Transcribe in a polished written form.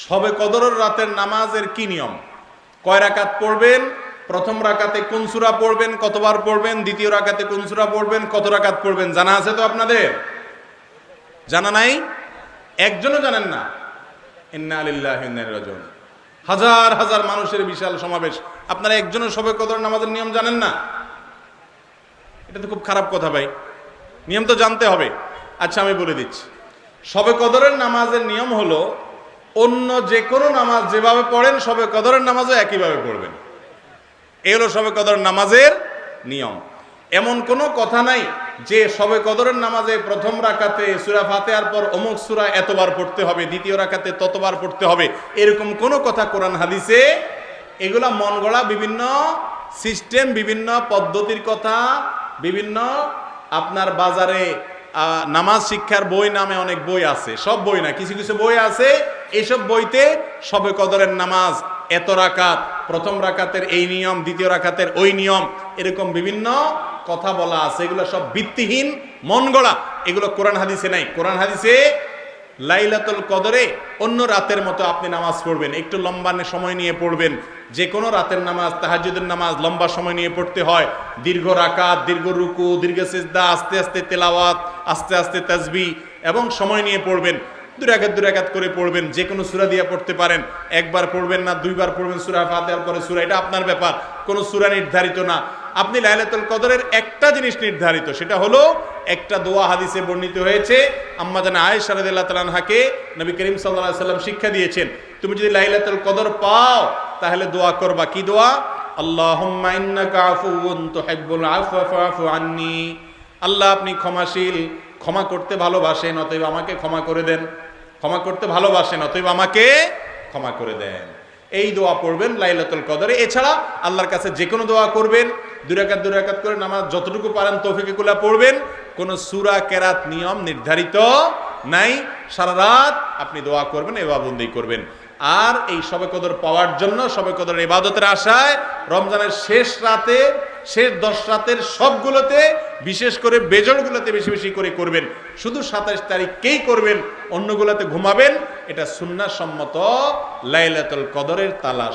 শবে কদরের রাতের নামাজের কি নিয়ম, কয় রাকাত পড়বেন, প্রথম রাকাতে কোন সূরা পড়বেন, কতবার পড়বেন, দ্বিতীয় রাকাতে কোন সূরা পড়বেন, কত রাকাত পড়বেন, জানা আছে তো আপনাদের? জানা নাই? একজনও জানেন না? ইন্না লিল্লাহি ওয়া ইন্না ইলাইহি রাজিউন। হাজার হাজার মানুষের বিশাল সমাবেশ, আপনারা একজনের শবে কদর নামাজের নিয়ম জানেন না? এটা তো খুব খারাপ কথা ভাই, নিয়ম তো জানতে হবে। আচ্ছা আমি বলে দিচ্ছি, শবে কদরের নামাজের নিয়ম হলো অন্য যে কোনো নামাজ যেভাবে পড়েন শবে কদরের নামাজও একইভাবে পড়বেন। এই হলো শবে কদর নামাজের নিয়ম। এমন কোনো কথা নাই যে শবে কদরের নামাজে প্রথম রাকাতে সূরা ফাতিহার পর অমুক সূরা এতবার পড়তে হবে, দ্বিতীয় রাকাতে ততবার পড়তে হবে, এরকম কোনো কথা কোরআন হাদিসে, এগুলা মন গড়া বিভিন্ন সিস্টেম, বিভিন্ন পদ্ধতির কথা, বিভিন্ন আপনার বাজারে নামাজ শিক্ষার বই নামে অনেক বই আছে, সব বই না, কিছু কিছু বই আছে, এইসব বইতে শবে কদরের নামাজ এত রাকাত, প্রথম রাকাতের এই নিয়ম, দ্বিতীয় রাকাতের ওই নিয়ম, এরকম বিভিন্ন কথা বলা আছে। এগুলো সব ভিত্তিহীন, মন গড়া, এগুলো কোরআন হাদিসে নাই। কোরআন হাদিসে লাইলাতুল কদরে অন্য রাতের মতো আপনি নামাজ পড়বেন, একটু লম্বা সময় নিয়ে পড়বেন। যে কোনো রাতের নামাজ, তাহাজ্জুদের নামাজ লম্বা সময় নিয়ে পড়তে হয়, দীর্ঘ রাকাত, দীর্ঘ রুকু, দীর্ঘ সিজদা, আস্তে আস্তে তেলাওয়াত, আস্তে আস্তে তাসবিহ এবং সময় নিয়ে পড়বেন। দুই রাকাত করে পড়বেন, যে কোনো সূরা দিয়ে পড়তে পারেন, একবার পড়বেন না দুইবার পড়বেন সূরা ফাতিহার পরে সূরা, এটা আপনার ব্যাপার, কোনো সূরা নির্ধারিত না। আপনি লাইলাতুল কদরের একটা জিনিস নির্ধারিত, সেটা হলো একটা দোয়া হাদিসে বর্ণিত হয়েছে, আম্মা জান আয়েশা রাদিয়াল্লাহু তাআলা আনহাকে নবী করিম সাল্লাল্লাহু আলাইহি সাল্লাম শিক্ষা দিয়েছেন, তুমি যদি লাইলাতুল কদর পাও তাহলে দোয়া করবা। কি দোয়া? আল্লাহুম্মা ইন্নাকা আফুউন তুহিব্বুল আফওয়া ফাআফু আন্নী। আল্লাহ আপনি ক্ষমাশীল, ক্ষমা করতে ভালোবাসেন, অতএব আমাকে ক্ষমা করে দেন। ক্ষমা করতে ভালোবাসেন, অতএব আমাকে ক্ষমা করে দেন। এই দোয়া পড়বেন লাইলাতুল কদরে। এছাড়া আল্লাহর কাছে যে কোনো দোয়া করবেন, দুই রাকাত করে নামাজ যতটুকু পারেন তৌফিকে কুল্লা পড়বেন। কোন সূরা কেরাত নিয়ম নির্ধারিত নাই, সারা রাত আপনি দোয়া করবেন, ইবাদত করবেন। আর এই শবে কদর পাওয়ার জন্য, শবে কদরের ইবাদতের আশায় রমজানের শেষ রাতে, শেষ 10 রাতের সবগুলোতে, বিশেষ করে বেজড়গুলোতে বেশি বেশি করে করবেন। শুধু 27 তারিখকেই করবেন, অন্যগুলোতে ঘুমাবেন। এটা সুন্নাহ সম্মত লাইলাতুল কদরের তালাশ।